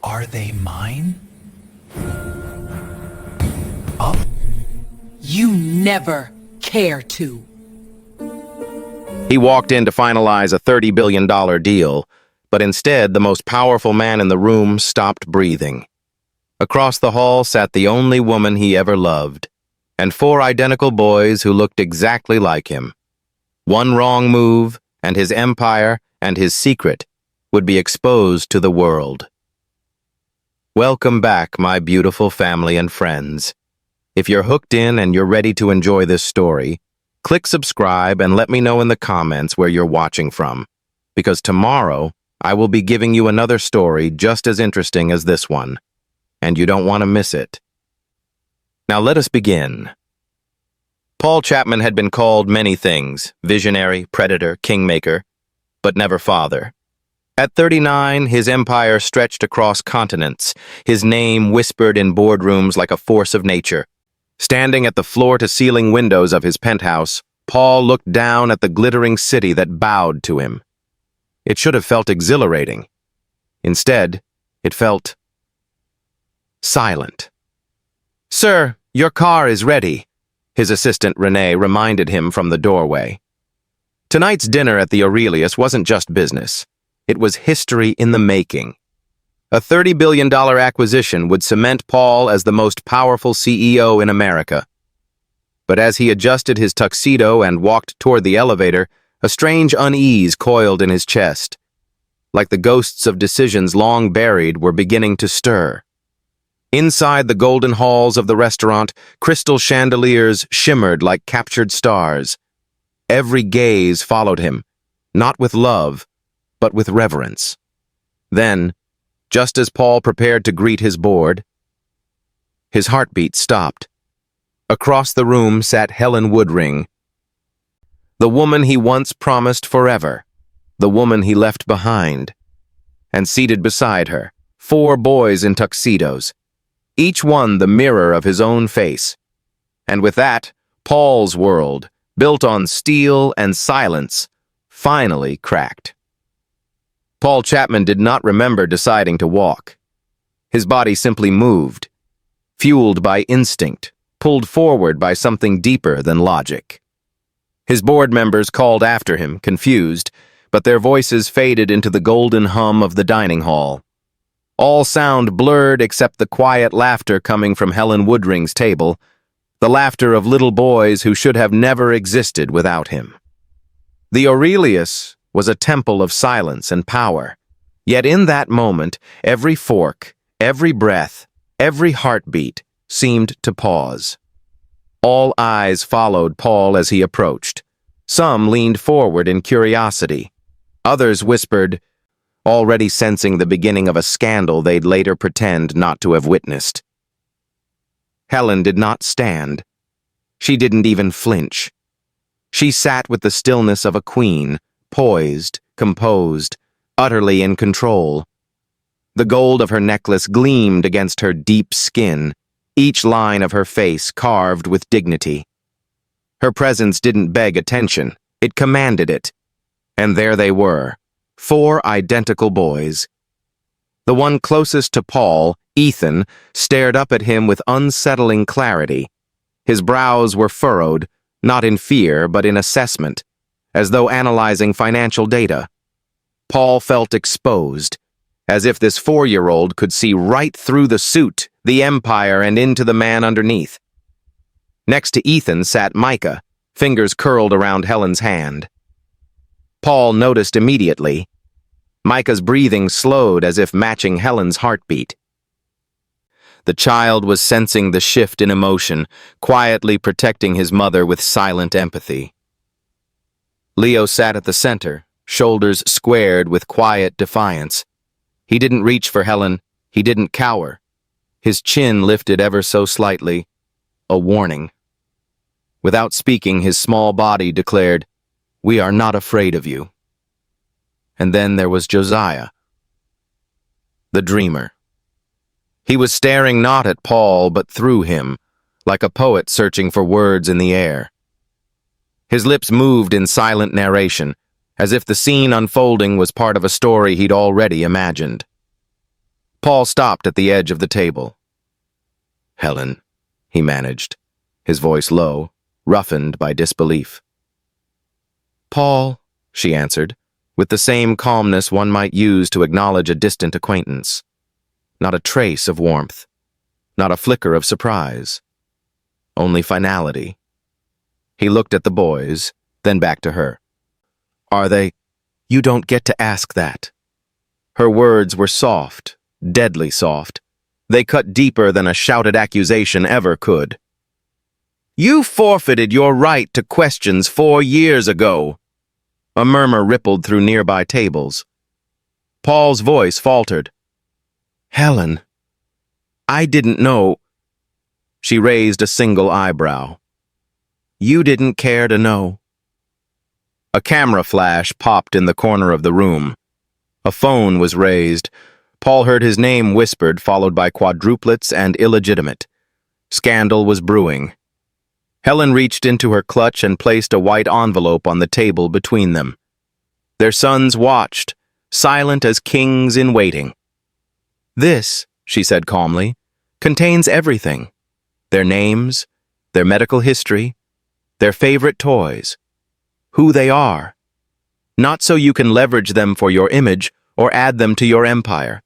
Are they mine? Up? You never care to. He walked in to finalize a $30 billion deal, but instead the most powerful man in the room stopped breathing. Across the hall sat the only woman he ever loved, and four identical boys who looked exactly like him. One wrong move, and his empire and his secret would be exposed to the world. Welcome back, my beautiful family and friends. If you're hooked in and you're ready to enjoy this story, click subscribe and let me know in the comments where you're watching from, because tomorrow I will be giving you another story just as interesting as this one, and you don't want to miss it. Now let us begin. Paul Chapman had been called many things: visionary, predator, kingmaker, but never father. At 39, his empire stretched across continents, his name whispered in boardrooms like a force of nature. Standing at the floor-to-ceiling windows of his penthouse, Paul looked down at the glittering city that bowed to him. It should have felt exhilarating. Instead, it felt silent. "Sir, your car is ready," his assistant Renee reminded him from the doorway. Tonight's dinner at the Aurelius wasn't just business. It was history in the making. A $30 billion acquisition would cement Paul as the most powerful CEO in America. But as he adjusted his tuxedo and walked toward the elevator, a strange unease coiled in his chest. Like the ghosts of decisions long buried were beginning to stir. Inside the golden halls of the restaurant, crystal chandeliers shimmered like captured stars. Every gaze followed him, not with love, but with reverence. Then, just as Paul prepared to greet his board, his heartbeat stopped. Across the room sat Helen Woodring, the woman he once promised forever, the woman he left behind. And seated beside her, four boys in tuxedos, each one the mirror of his own face. And with that, Paul's world, built on steel and silence, finally cracked. Paul Chapman did not remember deciding to walk. His body simply moved, fueled by instinct, pulled forward by something deeper than logic. His board members called after him, confused, but their voices faded into the golden hum of the dining hall. All sound blurred except the quiet laughter coming from Helen Woodring's table, the laughter of little boys who should have never existed without him. The Aurelius was a temple of silence and power. Yet in that moment, every fork, every breath, every heartbeat seemed to pause. All eyes followed Paul as he approached. Some leaned forward in curiosity. Others whispered, already sensing the beginning of a scandal they'd later pretend not to have witnessed. Helen did not stand. She didn't even flinch. She sat with the stillness of a queen, poised, composed, utterly in control. The gold of her necklace gleamed against her deep skin, each line of her face carved with dignity. Her presence didn't beg attention, it commanded it. And there they were, four identical boys. The one closest to Paul, Ethan, stared up at him with unsettling clarity. His brows were furrowed, not in fear but in assessment, as though analyzing financial data. Paul felt exposed, as if this 4-year-old could see right through the suit, the empire, and into the man underneath. Next to Ethan sat Micah, fingers curled around Helen's hand. Paul noticed immediately. Micah's breathing slowed as if matching Helen's heartbeat. The child was sensing the shift in emotion, quietly protecting his mother with silent empathy. Leo sat at the center, shoulders squared with quiet defiance. He didn't reach for Helen, he didn't cower. His chin lifted ever so slightly, a warning. Without speaking, his small body declared, "We are not afraid of you." And then there was Josiah, the dreamer. He was staring not at Paul but through him, like a poet searching for words in the air. His lips moved in silent narration, as if the scene unfolding was part of a story he'd already imagined. Paul stopped at the edge of the table. "Helen," he managed, his voice low, roughened by disbelief. "Paul," she answered, with the same calmness one might use to acknowledge a distant acquaintance. Not a trace of warmth, not a flicker of surprise. Only finality. He looked at the boys, then back to her. "Are they? You don't get to ask that." Her words were soft, deadly soft. They cut deeper than a shouted accusation ever could. "You forfeited your right to questions 4 years ago." A murmur rippled through nearby tables. Paul's voice faltered. "Helen, I didn't know." She raised a single eyebrow. "You didn't care to know." A camera flash popped in the corner of the room. A phone was raised. Paul heard his name whispered, followed by quadruplets and illegitimate. Scandal was brewing. Helen reached into her clutch and placed a white envelope on the table between them. Their sons watched, silent as kings in waiting. "This," she said calmly, "contains everything. Their names, their medical history, their favorite toys, who they are. Not so you can leverage them for your image or add them to your empire.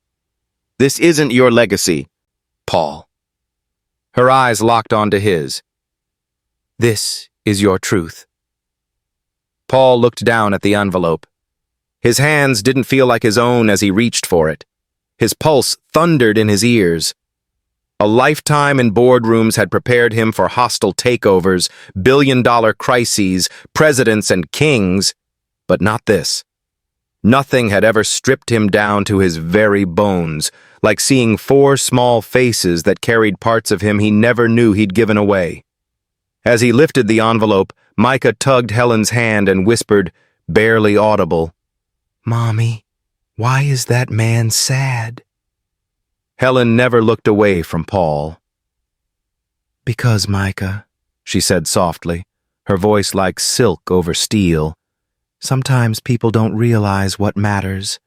This isn't your legacy, Paul." Her eyes locked onto his. "This is your truth." Paul looked down at the envelope. His hands didn't feel like his own as he reached for it. His pulse thundered in his ears. A lifetime in boardrooms had prepared him for hostile takeovers, billion-dollar crises, presidents and kings, but not this. Nothing had ever stripped him down to his very bones, like seeing 4 small faces that carried parts of him he never knew he'd given away. As he lifted the envelope, Micah tugged Helen's hand and whispered, barely audible, "Mommy, why is that man sad?" Helen never looked away from Paul. "Because, Micah," she said softly, her voice like silk over steel, "sometimes people don't realize what matters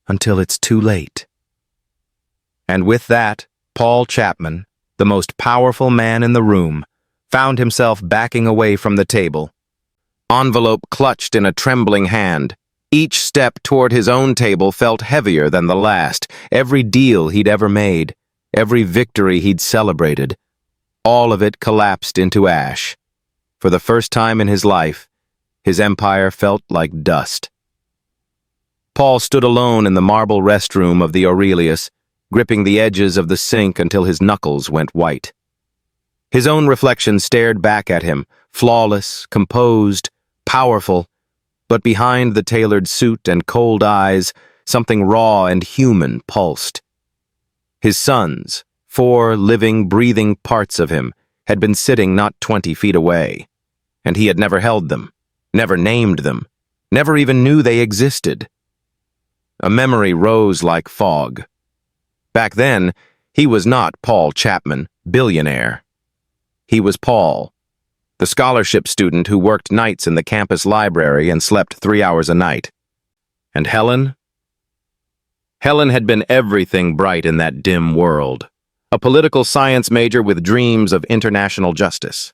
until it's too late." And with that, Paul Chapman, the most powerful man in the room, found himself backing away from the table. Envelope clutched in a trembling hand. Each step toward his own table felt heavier than the last. Every deal he'd ever made, every victory he'd celebrated, all of it collapsed into ash. For the first time in his life, his empire felt like dust. Paul stood alone in the marble restroom of the Aurelius, gripping the edges of the sink until his knuckles went white. His own reflection stared back at him, flawless, composed, powerful, but behind the tailored suit and cold eyes, something raw and human pulsed. His sons, 4 living, breathing parts of him, had been sitting not 20 feet away, and he had never held them, never named them, never even knew they existed. A memory rose like fog. Back then, he was not Paul Chapman, billionaire. He was Paul, the scholarship student who worked nights in the campus library and slept 3 hours a night. And Helen? Helen had been everything bright in that dim world, a political science major with dreams of international justice.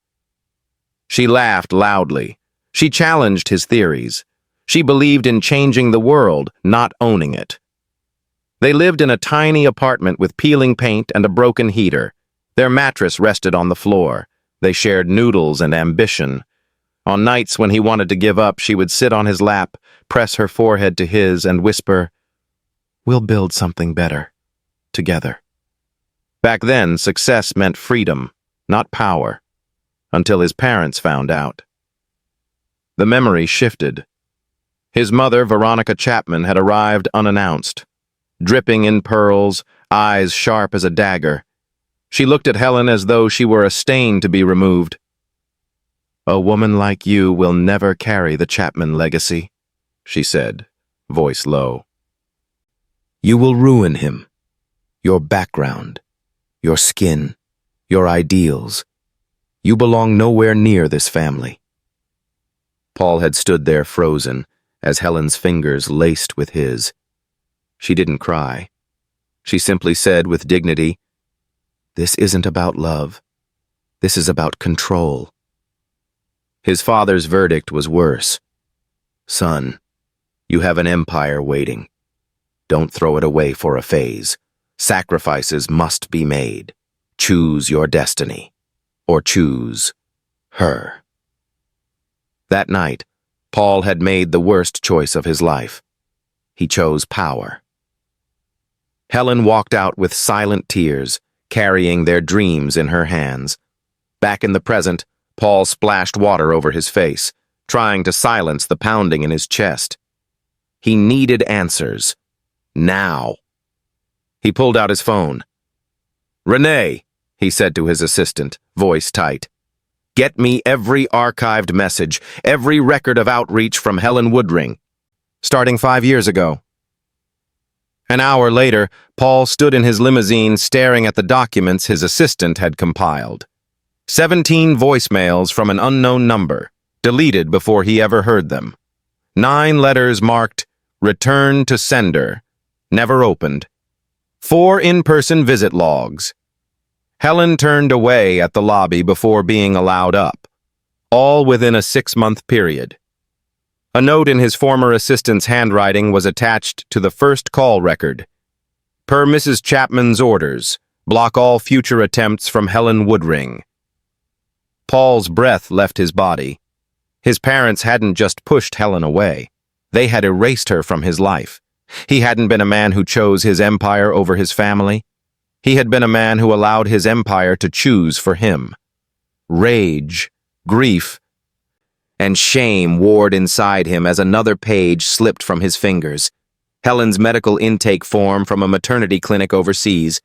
She laughed loudly. She challenged his theories. She believed in changing the world, not owning it. They lived in a tiny apartment with peeling paint and a broken heater. Their mattress rested on the floor. They shared noodles and ambition. On nights when he wanted to give up, she would sit on his lap, press her forehead to his, and whisper, "We'll build something better, together." Back then, success meant freedom, not power, until his parents found out. The memory shifted. His mother, Veronica Chapman, had arrived unannounced, dripping in pearls, eyes sharp as a dagger. She looked at Helen as though she were a stain to be removed. "A woman like you will never carry the Chapman legacy," she said, voice low. "You will ruin him. Your background, your skin, your ideals. You belong nowhere near this family." Paul had stood there frozen, as Helen's fingers laced with his. She didn't cry. she simply said with dignity. This isn't about love. This is about control. His father's verdict was worse. Son, you have an empire waiting. Don't throw it away for a phase. Sacrifices must be made. Choose your destiny. Or choose her. That night, Paul had made the worst choice of his life. He chose power. Helen walked out with silent tears, carrying their dreams in her hands. Back in the present, Paul splashed water over his face, trying to silence the pounding in his chest. He needed answers. Now. He pulled out his phone. Renee, he said to his assistant, voice tight. Get me every archived message, every record of outreach from Helen Woodring, starting 5 years ago. An hour later, Paul stood in his limousine staring at the documents his assistant had compiled. 17 voicemails from an unknown number, deleted before he ever heard them. 9 letters marked, Return to Sender, never opened. 4 in-person visit logs. Helen turned away at the lobby before being allowed up, all within a 6-month period. A note in his former assistant's handwriting was attached to the first call record. Per Mrs. Chapman's orders, block all future attempts from Helen Woodring. Paul's breath left his body. His parents hadn't just pushed Helen away. They had erased her from his life. He hadn't been a man who chose his empire over his family. He had been a man who allowed his empire to choose for him. Rage, grief, and shame warred inside him as another page slipped from his fingers. Helen's medical intake form from a maternity clinic overseas.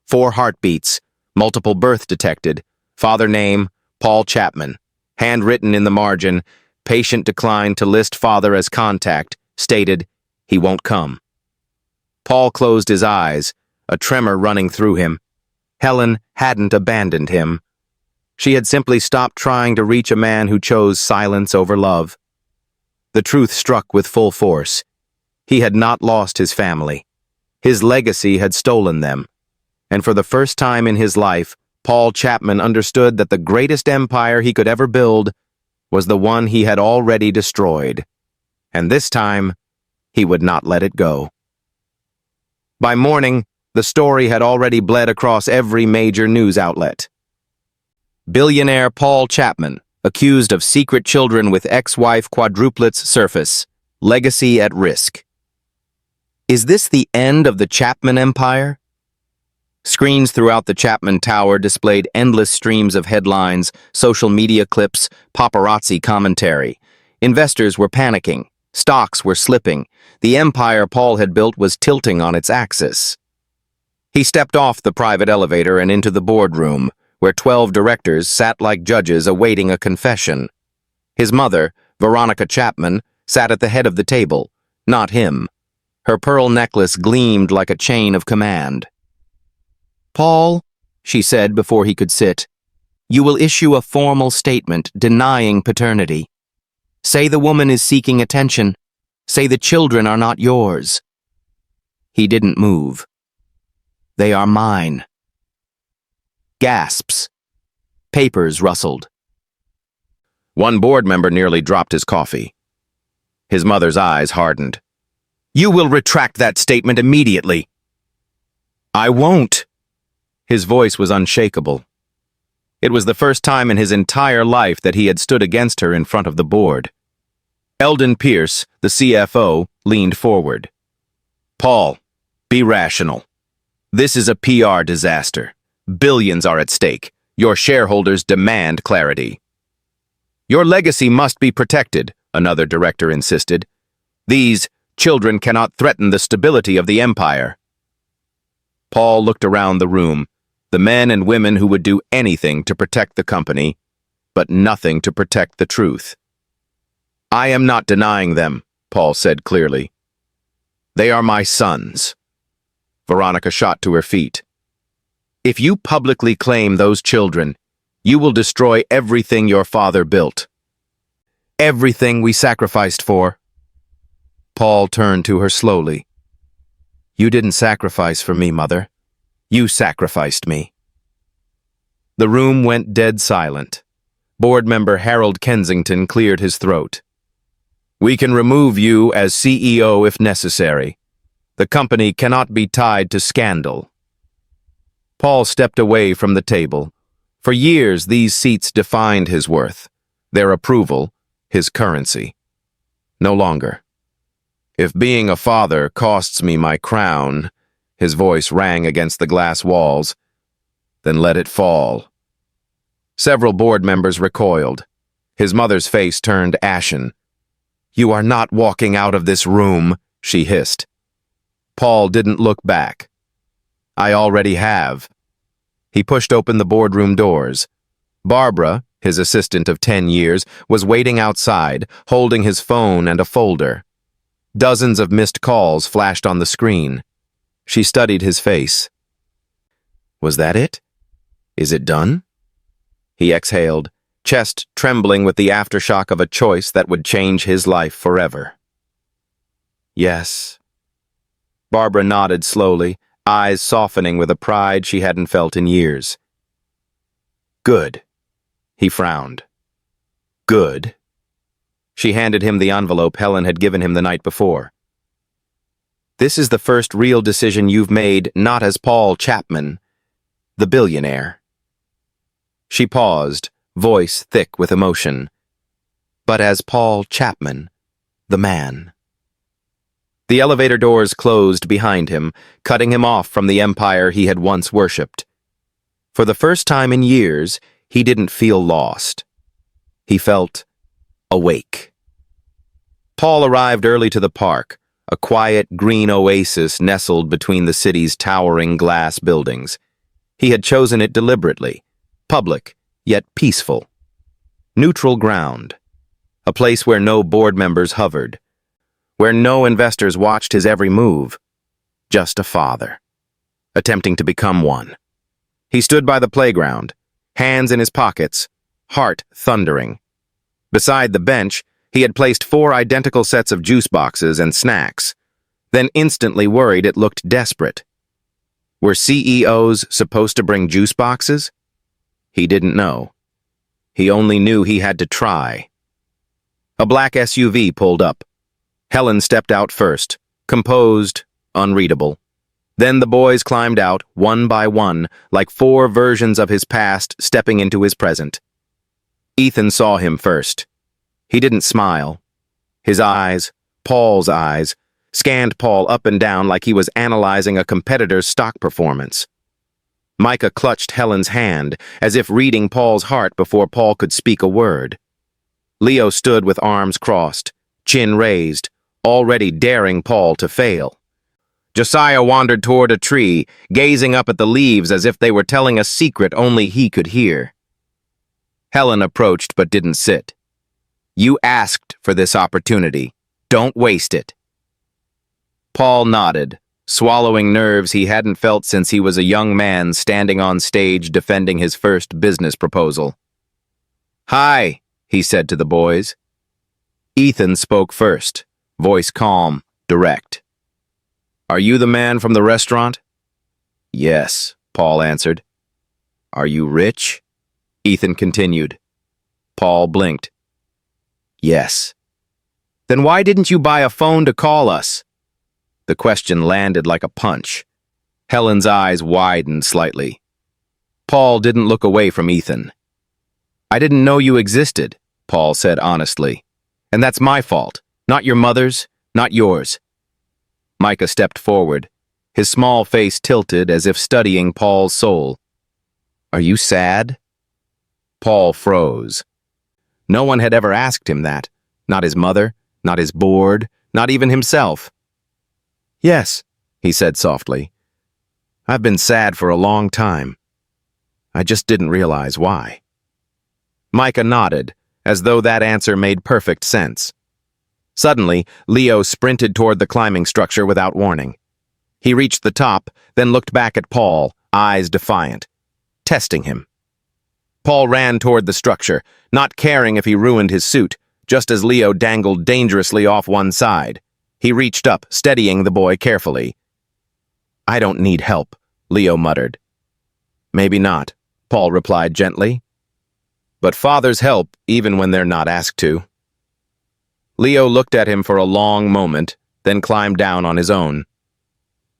4 heartbeats, multiple birth detected, father name, Paul Chapman. Handwritten in the margin, patient declined to list father as contact, stated, he won't come. Paul closed his eyes, a tremor running through him. Helen hadn't abandoned him. She had simply stopped trying to reach a man who chose silence over love. The truth struck with full force. He had not lost his family. His legacy had stolen them. And for the first time in his life, Paul Chapman understood that the greatest empire he could ever build was the one he had already destroyed. And this time, he would not let it go. By morning, the story had already bled across every major news outlet. Billionaire Paul Chapman, accused of secret children with ex-wife Quadruplets surface. Legacy at risk. Is this the end of the Chapman empire? Screens throughout the Chapman Tower displayed endless streams of headlines, social media clips, paparazzi commentary. Investors were panicking. Stocks were slipping. The empire Paul had built was tilting on its axis. He stepped off the private elevator and into the boardroom, where 12 directors sat like judges awaiting a confession. His mother, Veronica Chapman, sat at the head of the table, not him. Her pearl necklace gleamed like a chain of command. Paul, she said before he could sit, you will issue a formal statement denying paternity. Say the woman is seeking attention. Say the children are not yours. He didn't move. They are mine. Gasps. Papers rustled. One board member nearly dropped his coffee. His mother's eyes hardened. You will retract that statement immediately. I won't. His voice was unshakable. It was the first time in his entire life that he had stood against her in front of the board. Eldon Pierce, the CFO, leaned forward. Paul, be rational. This is a PR disaster. Billions are at stake. Your shareholders demand clarity. Your legacy must be protected, another director insisted. These children cannot threaten the stability of the empire. Paul looked around the room, the men and women who would do anything to protect the company, but nothing to protect the truth. I am not denying them, Paul said clearly. They are my sons. Veronica shot to her feet. If you publicly claim those children, you will destroy everything your father built. Everything we sacrificed for. Paul turned to her slowly. You didn't sacrifice for me, Mother. You sacrificed me. The room went dead silent. Board member Harold Kensington cleared his throat. We can remove you as CEO if necessary. The company cannot be tied to scandal. Paul stepped away from the table. For years, these seats defined his worth, their approval, his currency. No longer. If being a father costs me my crown, his voice rang against the glass walls, then let it fall. Several board members recoiled. His mother's face turned ashen. You are not walking out of this room, she hissed. Paul didn't look back. I already have. He pushed open the boardroom doors. Barbara, his assistant of 10 years, was waiting outside, holding his phone and a folder. Dozens of missed calls flashed on the screen. She studied his face. Was that it? Is it done? He exhaled, chest trembling with the aftershock of a choice that would change his life forever. Yes. Barbara nodded slowly, eyes softening with a pride she hadn't felt in years. Good. He frowned. Good. She handed him the envelope Helen had given him the night before. This is the first real decision you've made, not as Paul Chapman, the billionaire. She paused, voice thick with emotion, but as Paul Chapman, the man. The elevator doors closed behind him, cutting him off from the empire he had once worshipped. For the first time in years, he didn't feel lost. He felt awake. Paul arrived early to the park, a quiet green oasis nestled between the city's towering glass buildings. He had chosen it deliberately, public, yet peaceful. Neutral ground, a place where no board members hovered, where no investors watched his every move, just a father, attempting to become one. He stood by the playground, hands in his pockets, heart thundering. Beside the bench, he had placed 4 identical sets of juice boxes and snacks, then instantly worried it looked desperate. Were CEOs supposed to bring juice boxes? He didn't know. He only knew he had to try. A black SUV pulled up. Helen stepped out first, composed, unreadable. Then the boys climbed out, one by one, like 4 versions of his past stepping into his present. Ethan saw him first. He didn't smile. His eyes, Paul's eyes, scanned Paul up and down like he was analyzing a competitor's stock performance. Micah clutched Helen's hand, as if reading Paul's heart before Paul could speak a word. Leo stood with arms crossed, chin raised, already daring Paul to fail. Josiah wandered toward a tree, gazing up at the leaves as if they were telling a secret only he could hear. Helen approached but didn't sit. You asked for this opportunity. Don't waste it. Paul nodded, swallowing nerves he hadn't felt since he was a young man standing on stage defending his first business proposal. Hi, he said to the boys. Ethan spoke first, voice calm, direct. Are you the man from the restaurant? Yes, Paul answered. Are you rich? Ethan continued. Paul blinked. Yes. Then why didn't you buy a phone to call us? The question landed like a punch. Helen's eyes widened slightly. Paul didn't look away from Ethan. I didn't know you existed, Paul said honestly. And that's my fault, not your mother's, not yours. Micah stepped forward, his small face tilted as if studying Paul's soul. Are you sad? Paul froze. No one had ever asked him that. Not his mother, not his board, not even himself. Yes, he said softly. I've been sad for a long time. I just didn't realize why. Micah nodded, as though that answer made perfect sense. Suddenly, Leo sprinted toward the climbing structure without warning. He reached the top, then looked back at Paul, eyes defiant, testing him. Paul ran toward the structure, not caring if he ruined his suit, just as Leo dangled dangerously off one side. He reached up, steadying the boy carefully. I don't need help, Leo muttered. Maybe not, Paul replied gently. But fathers help even when they're not asked to. Leo looked at him for a long moment, then climbed down on his own.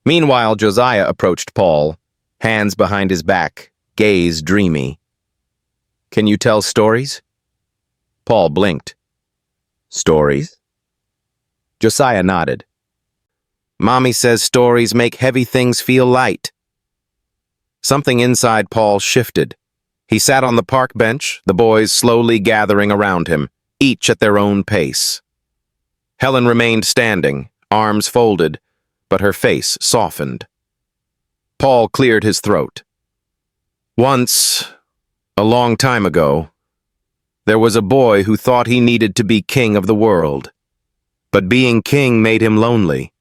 Meanwhile, Josiah approached Paul, hands behind his back, gaze dreamy. Can you tell stories? Paul blinked. Stories? Josiah nodded. Mommy says stories make heavy things feel light. Something inside Paul shifted. He sat on the park bench, the boys slowly gathering around him, each at their own pace. Helen remained standing, arms folded, but her face softened. Paul cleared his throat. Once, a long time ago, there was a boy who thought he needed to be king of the world. But being king made him lonely,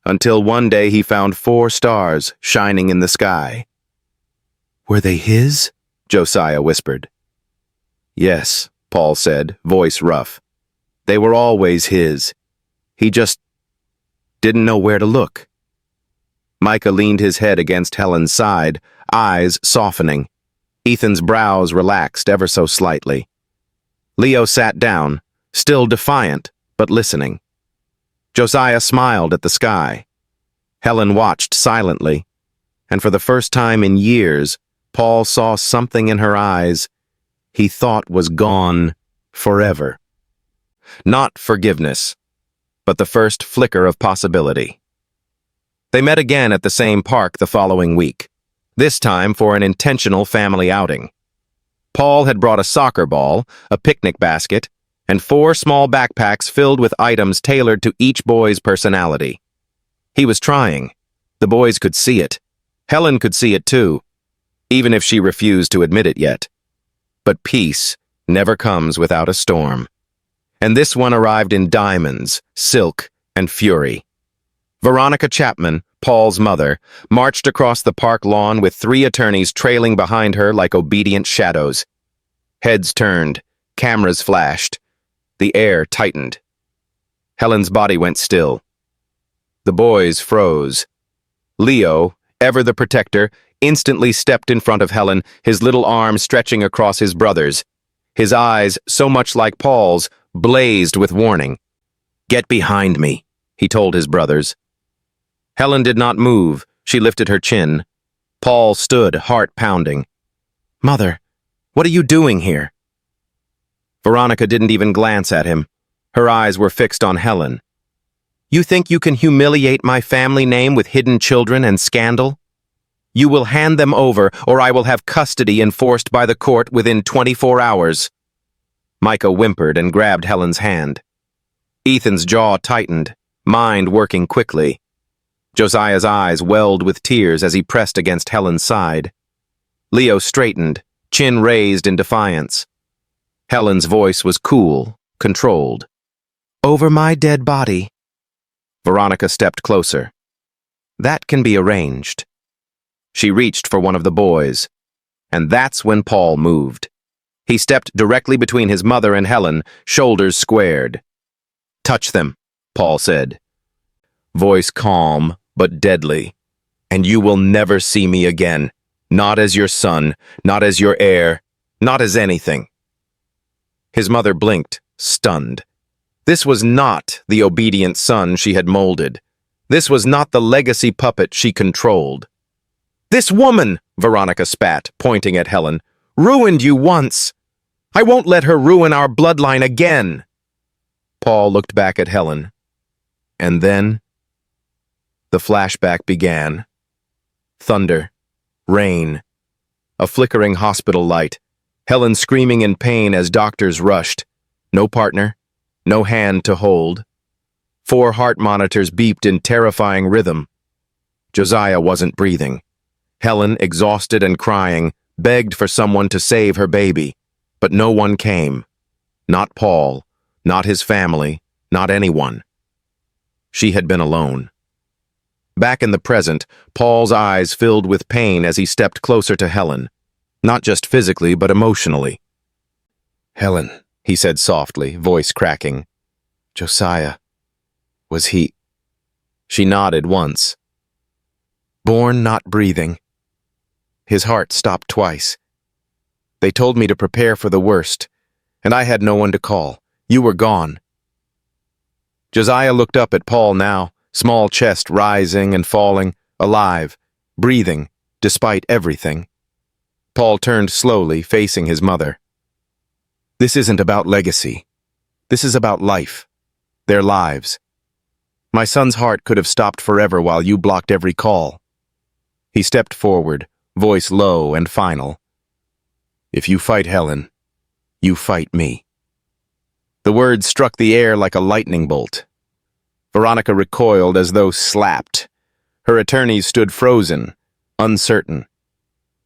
until one day he found 4 stars shining in the sky. Were they his? Josiah whispered. Yes, Paul said, voice rough. They were always his. He just didn't know where to look. Micah leaned his head against Helen's side, eyes softening. Ethan's brows relaxed ever so slightly. Leo sat down, still defiant, but listening. Josiah smiled at the sky. Helen watched silently, and for the first time in years, Paul saw something in her eyes he thought was gone forever. Not forgiveness, but the first flicker of possibility. They met again at the same park the following week, this time for an intentional family outing. Paul had brought a soccer ball, a picnic basket, and 4 small backpacks filled with items tailored to each boy's personality. He was trying. The boys could see it. Helen could see it too, even if she refused to admit it yet. But peace never comes without a storm. And this one arrived in diamonds, silk, and fury. Veronica Chapman, Paul's mother, marched across the park lawn with 3 attorneys trailing behind her like obedient shadows. Heads turned, cameras flashed. The air tightened. Helen's body went still. The boys froze. Leo, ever the protector, instantly stepped in front of Helen, his little arm stretching across his brother's. His eyes, so much like Paul's, blazed with warning. Get behind me, he told his brothers. Helen did not move. She lifted her chin. Paul stood, heart pounding. Mother, what are you doing here? Veronica didn't even glance at him. Her eyes were fixed on Helen. You think you can humiliate my family name with hidden children and scandal? You will hand them over, or I will have custody enforced by the court within 24 hours. Micah whimpered and grabbed Helen's hand. Ethan's jaw tightened, mind working quickly. Josiah's eyes welled with tears as he pressed against Helen's side. Leo straightened, chin raised in defiance. Helen's voice was cool, controlled. Over my dead body. Veronica stepped closer. That can be arranged. She reached for one of the boys, and that's when Paul moved. He stepped directly between his mother and Helen, shoulders squared. Touch them, Paul said. Voice calm, but deadly. And you will never see me again. Not as your son, not as your heir, not as anything. His mother blinked, stunned. This was not the obedient son she had molded. This was not the legacy puppet she controlled. This woman, Veronica spat, pointing at Helen, ruined you once. I won't let her ruin our bloodline again. Paul looked back at Helen. And then the flashback began. Thunder, rain, a flickering hospital light, Helen screaming in pain as doctors rushed. No partner, no hand to hold. 4 heart monitors beeped in terrifying rhythm. Josiah wasn't breathing. Helen, exhausted and crying, begged for someone to save her baby, but no one came. Not Paul, not his family, not anyone. She had been alone. Back in the present, Paul's eyes filled with pain as he stepped closer to Helen, not just physically but emotionally. Helen, he said softly, voice cracking. Josiah, was he? She nodded once. Born not breathing. His heart stopped twice. They told me to prepare for the worst, and I had no one to call. You were gone. Josiah looked up at Paul now, small chest rising and falling, alive, breathing, despite everything. Paul turned slowly, facing his mother. This isn't about legacy. This is about life. Their lives. My son's heart could have stopped forever while you blocked every call. He stepped forward, voice low and final. If you fight Helen, you fight me. The words struck the air like a lightning bolt. Veronica recoiled as though slapped. Her attorneys stood frozen, uncertain.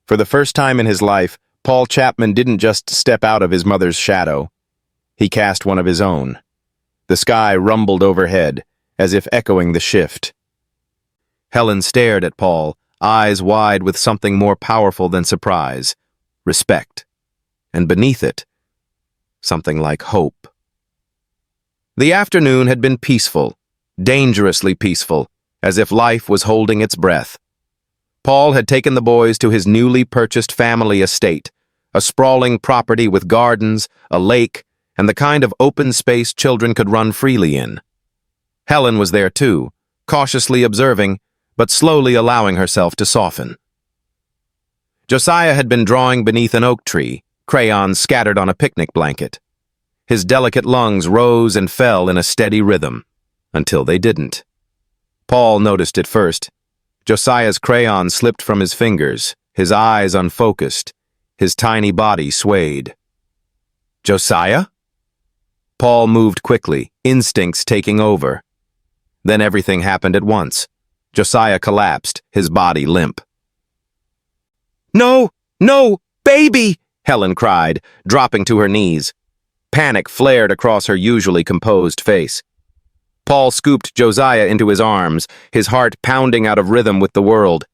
For the first time in his life, Paul Chapman didn't just step out of his mother's shadow. He cast one of his own. The sky rumbled overhead, as if echoing the shift. Helen stared at Paul, eyes wide with something more powerful than surprise, respect. And beneath it, something like hope. The afternoon had been peaceful, dangerously peaceful, as if life was holding its breath. Paul had taken the boys to his newly purchased family estate, a sprawling property with gardens, a lake, and the kind of open space children could run freely in. Helen was there too, cautiously observing, but slowly allowing herself to soften. Josiah had been drawing beneath an oak tree, crayons scattered on a picnic blanket. His delicate lungs rose and fell in a steady rhythm, until they didn't. Paul noticed it first. Josiah's crayon slipped from his fingers, his eyes unfocused, his tiny body swayed. Josiah? Paul moved quickly, instincts taking over. Then everything happened at once. Josiah collapsed, his body limp. No! No! Baby! Helen cried, dropping to her knees. Panic flared across her usually composed face. Paul scooped Josiah into his arms, his heart pounding out of rhythm with the world.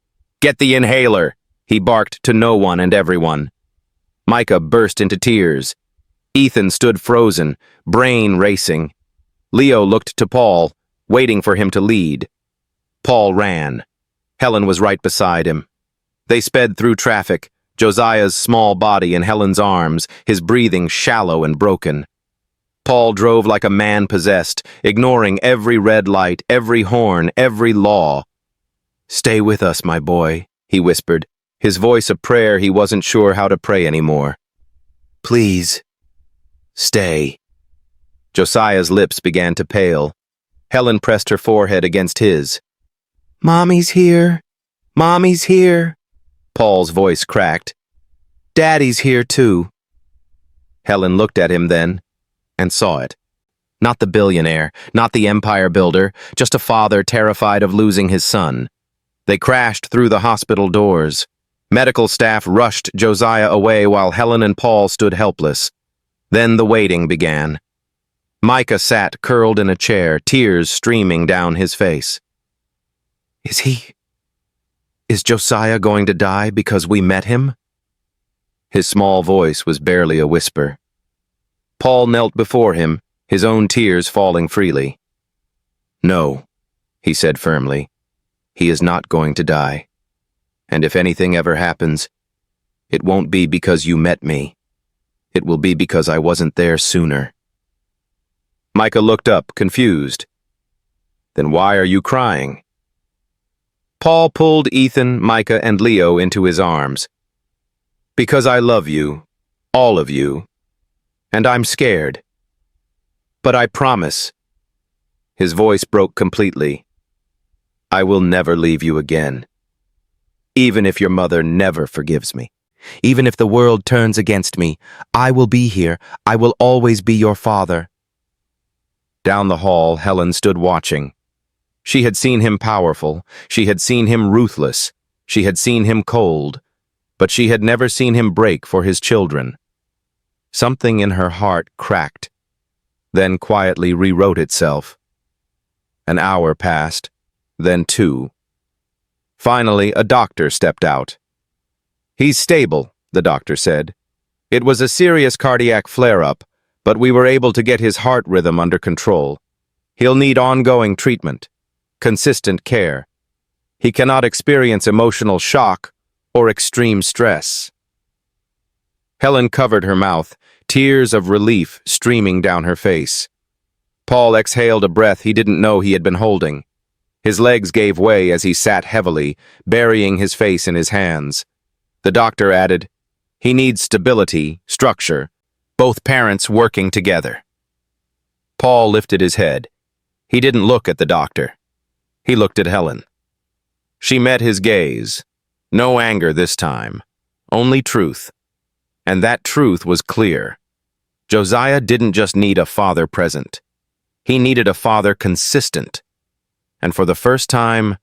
Get the inhaler, he barked to no one and everyone. Micah burst into tears. Ethan stood frozen, brain racing. Leo looked to Paul, waiting for him to lead. Paul ran. Helen was right beside him. They sped through traffic, Josiah's small body in Helen's arms, his breathing shallow and broken. Paul drove like a man possessed, ignoring every red light, every horn, every law. Stay with us, my boy, he whispered, his voice a prayer he wasn't sure how to pray anymore. Please, stay. Josiah's lips began to pale. Helen pressed her forehead against his. Mommy's here. Mommy's here. Paul's voice cracked. Daddy's here too. Helen looked at him then, and saw it. Not the billionaire, not the empire builder, just a father terrified of losing his son. They crashed through the hospital doors. Medical staff rushed Josiah away while Helen and Paul stood helpless. Then the waiting began. Micah sat curled in a chair, tears streaming down his face. Is Josiah going to die because we met him? His small voice was barely a whisper. Paul knelt before him, his own tears falling freely. No, he said firmly. He is not going to die. And if anything ever happens, it won't be because you met me. It will be because I wasn't there sooner. Micah looked up, confused. Then why are you crying? Paul pulled Ethan, Micah, and Leo into his arms. Because I love you, all of you. And I'm scared. But I promise. His voice broke completely. I will never leave you again. Even if your mother never forgives me. Even if the world turns against me, I will be here. I will always be your father. Down the hall, Helen stood watching. She had seen him powerful. She had seen him ruthless. She had seen him cold. But she had never seen him break for his children. Something in her heart cracked, then quietly rewrote itself. An hour passed, then 2. Finally, a doctor stepped out. He's stable, the doctor said. It was a serious cardiac flare-up, but we were able to get his heart rhythm under control. He'll need ongoing treatment, consistent care. He cannot experience emotional shock or extreme stress. Helen covered her mouth, tears of relief streaming down her face. Paul exhaled a breath he didn't know he had been holding. His legs gave way as he sat heavily, burying his face in his hands. The doctor added, "He needs stability, structure, both parents working together." Paul lifted his head. He didn't look at the doctor. He looked at Helen. She met his gaze. No anger this time, only truth. And that truth was clear. Josiah didn't just need a father present. He needed a father consistent. And for the first time,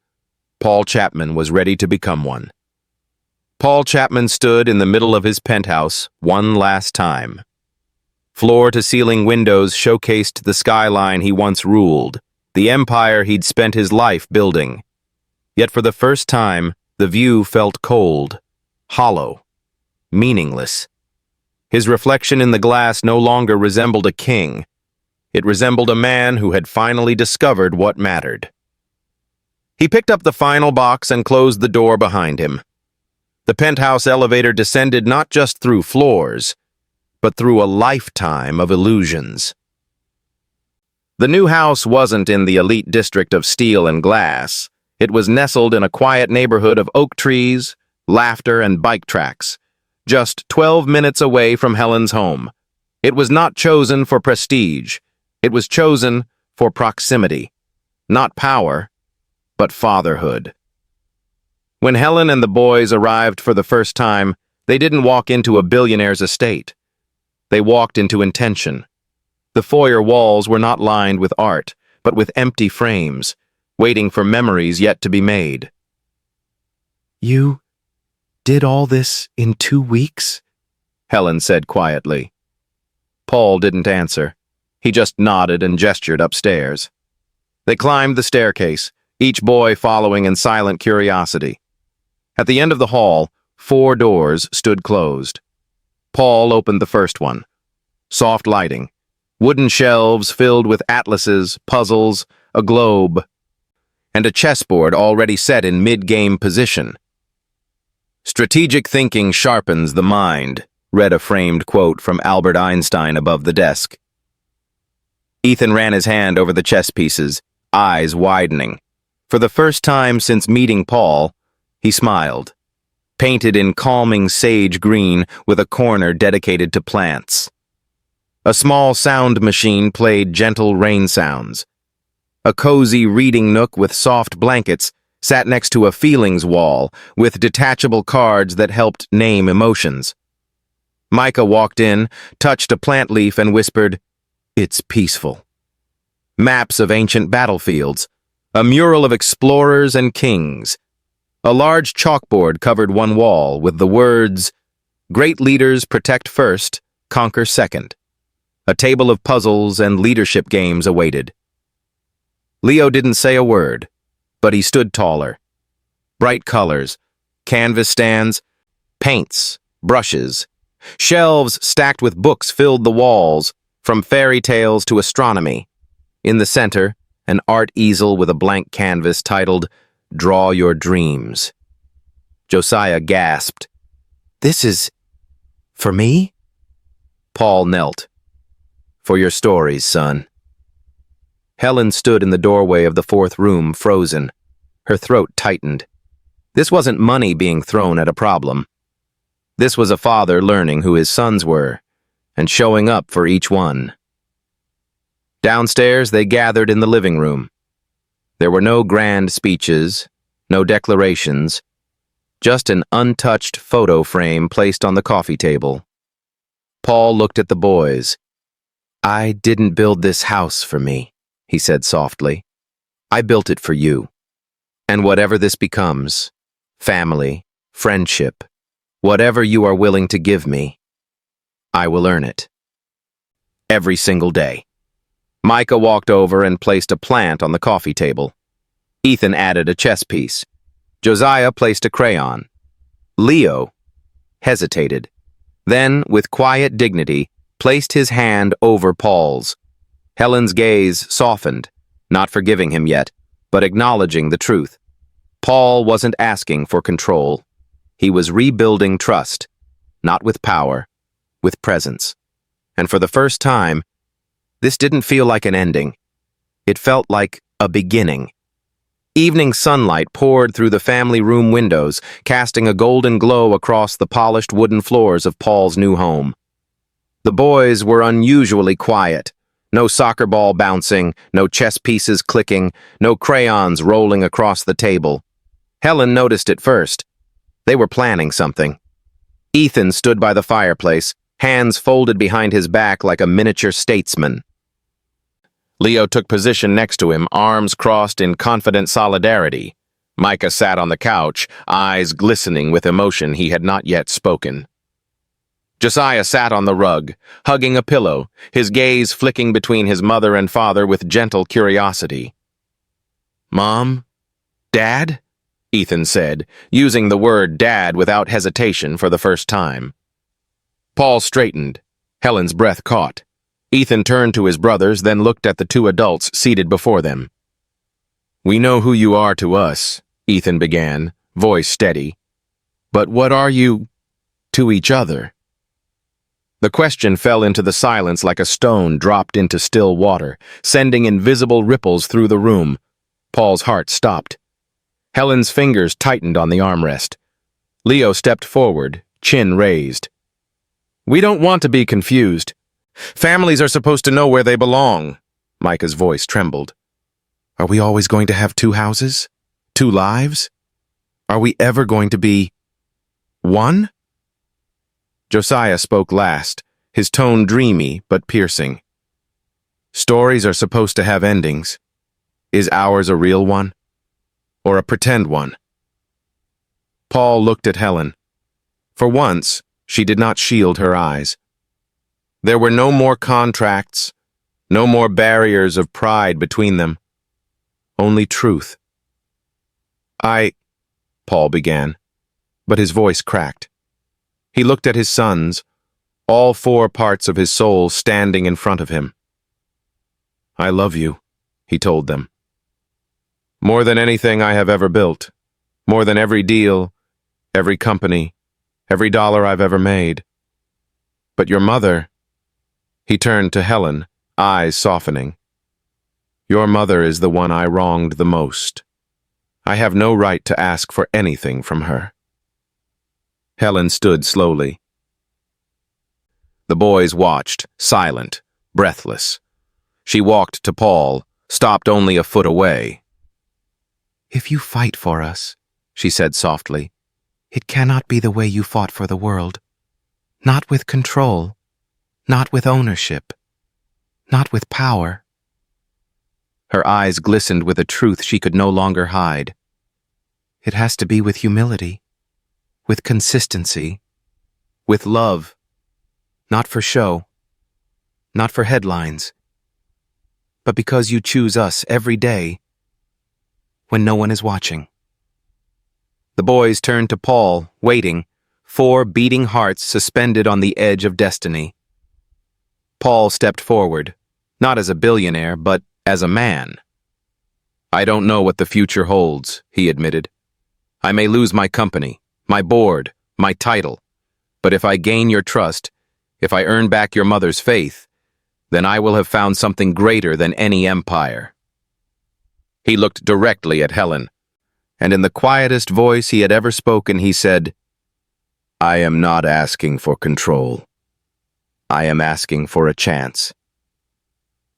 Paul Chapman was ready to become one. Paul Chapman stood in the middle of his penthouse one last time. Floor-to-ceiling windows showcased the skyline he once ruled, the empire he'd spent his life building. Yet for the first time, the view felt cold, hollow, meaningless. His reflection in the glass no longer resembled a king. It resembled a man who had finally discovered what mattered. He picked up the final box and closed the door behind him. The penthouse elevator descended not just through floors, but through a lifetime of illusions. The new house wasn't in the elite district of steel and glass. It was nestled in a quiet neighborhood of oak trees, laughter, and bike tracks, just 12 minutes away from Helen's home. It was not chosen for prestige. It was chosen for proximity. Not power, but fatherhood. When Helen and the boys arrived for the first time, they didn't walk into a billionaire's estate. They walked into intention. The foyer walls were not lined with art, but with empty frames, waiting for memories yet to be made. "You did all this in 2 weeks?" Helen said quietly. Paul didn't answer. He just nodded and gestured upstairs. They climbed the staircase, each boy following in silent curiosity. At the end of the hall, 4 doors stood closed. Paul opened the first one. Soft lighting, wooden shelves filled with atlases, puzzles, a globe, and a chessboard already set in mid-game position. "Strategic thinking sharpens the mind," read a framed quote from Albert Einstein above the desk. Ethan ran his hand over the chess pieces, eyes widening. For the first time since meeting Paul, he smiled, painted in calming sage green with a corner dedicated to plants. A small sound machine played gentle rain sounds. A cozy reading nook with soft blankets sat next to a feelings wall with detachable cards that helped name emotions. Micah walked in, touched a plant leaf and whispered, "It's peaceful." Maps of ancient battlefields, a mural of explorers and kings. A large chalkboard covered one wall with the words, "Great leaders protect first, conquer second." A table of puzzles and leadership games awaited. Leo didn't say a word, but he stood taller. Bright colors, canvas stands, paints, brushes. Shelves stacked with books filled the walls, from fairy tales to astronomy. In the center, an art easel with a blank canvas titled, "Draw Your Dreams." Josiah gasped. "This is for me?" Paul knelt. "For your stories, son." Helen stood in the doorway of the 4th room, frozen. Her throat tightened. This wasn't money being thrown at a problem. This was a father learning who his sons were, and showing up for each one. Downstairs, they gathered in the living room. There were no grand speeches, no declarations, just an untouched photo frame placed on the coffee table. Paul looked at the boys. "I didn't build this house for me," he said softly. "I built it for you. And whatever this becomes, family, friendship, whatever you are willing to give me, I will earn it. Every single day." Micah walked over and placed a plant on the coffee table. Ethan added a chess piece. Josiah placed a crayon. Leo hesitated, then, with quiet dignity, placed his hand over Paul's. Helen's gaze softened, not forgiving him yet, but acknowledging the truth. Paul wasn't asking for control. He was rebuilding trust, not with power, with presence. And for the first time, this didn't feel like an ending. It felt like a beginning. Evening sunlight poured through the family room windows, casting a golden glow across the polished wooden floors of Paul's new home. The boys were unusually quiet. No soccer ball bouncing, no chess pieces clicking, no crayons rolling across the table. Helen noticed it first. They were planning something. Ethan stood by the fireplace, hands folded behind his back like a miniature statesman. Leo took position next to him, arms crossed in confident solidarity. Micah sat on the couch, eyes glistening with emotion he had not yet spoken. Josiah sat on the rug, hugging a pillow, his gaze flicking between his mother and father with gentle curiosity. "Mom? Dad?" Ethan said, using the word dad without hesitation for the first time. Paul straightened. Helen's breath caught. Ethan turned to his brothers, then looked at the two adults seated before them. "We know who you are to us," Ethan began, voice steady. "But what are you to each other?" The question fell into the silence like a stone dropped into still water, sending invisible ripples through the room. Paul's heart stopped. Helen's fingers tightened on the armrest. Leo stepped forward, chin raised. "We don't want to be confused. Families are supposed to know where they belong." Micah's voice trembled. "Are we always going to have two houses? Two lives? Are we ever going to be one?" Josiah spoke last, his tone dreamy but piercing. "Stories are supposed to have endings. Is ours a real one? Or a pretend one?" Paul looked at Helen. For once, she did not shield her eyes. There were no more contracts, no more barriers of pride between them. Only truth. Paul began, but his voice cracked. He looked at his sons, all four parts of his soul standing in front of him. "I love you," he told them. "More than anything I have ever built, more than every deal, every company, every dollar I've ever made. But your mother," he turned to Helen, eyes softening. "Your mother is the one I wronged the most. I have no right to ask for anything from her." Helen stood slowly. The boys watched, silent, breathless. She walked to Paul, stopped only a foot away. "If you fight for us," she said softly, "it cannot be the way you fought for the world. Not with control, not with ownership, not with power." Her eyes glistened with a truth she could no longer hide. "It has to be with humility, with consistency, with love, not for show, not for headlines, but because you choose us every day when no one is watching." The boys turned to Paul, waiting, 4 beating hearts suspended on the edge of destiny. Paul stepped forward, not as a billionaire, but as a man. "I don't know what the future holds," he admitted. "I may lose my company, my board, my title, but if I gain your trust, if I earn back your mother's faith, then I will have found something greater than any empire." He looked directly at Helen, and in the quietest voice he had ever spoken, he said, "I am not asking for control. I am asking for a chance."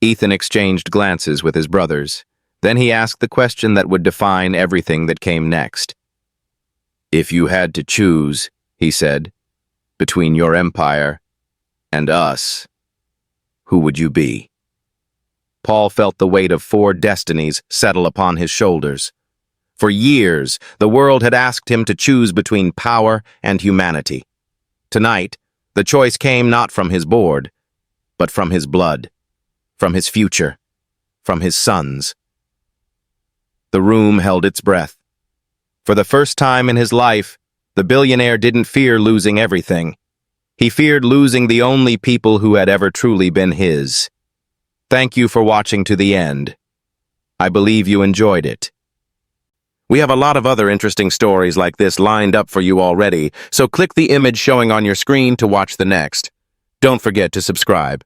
Ethan exchanged glances with his brothers. Then he asked the question that would define everything that came next. "If you had to choose," he said, "between your empire and us, who would you be?" Paul felt the weight of 4 destinies settle upon his shoulders. For years, the world had asked him to choose between power and humanity. Tonight, the choice came not from his board, but from his blood, from his future, from his sons. The room held its breath. For the first time in his life, the billionaire didn't fear losing everything. He feared losing the only people who had ever truly been his. Thank you for watching to the end. I believe you enjoyed it. We have a lot of other interesting stories like this lined up for you already, so click the image showing on your screen to watch the next. Don't forget to subscribe.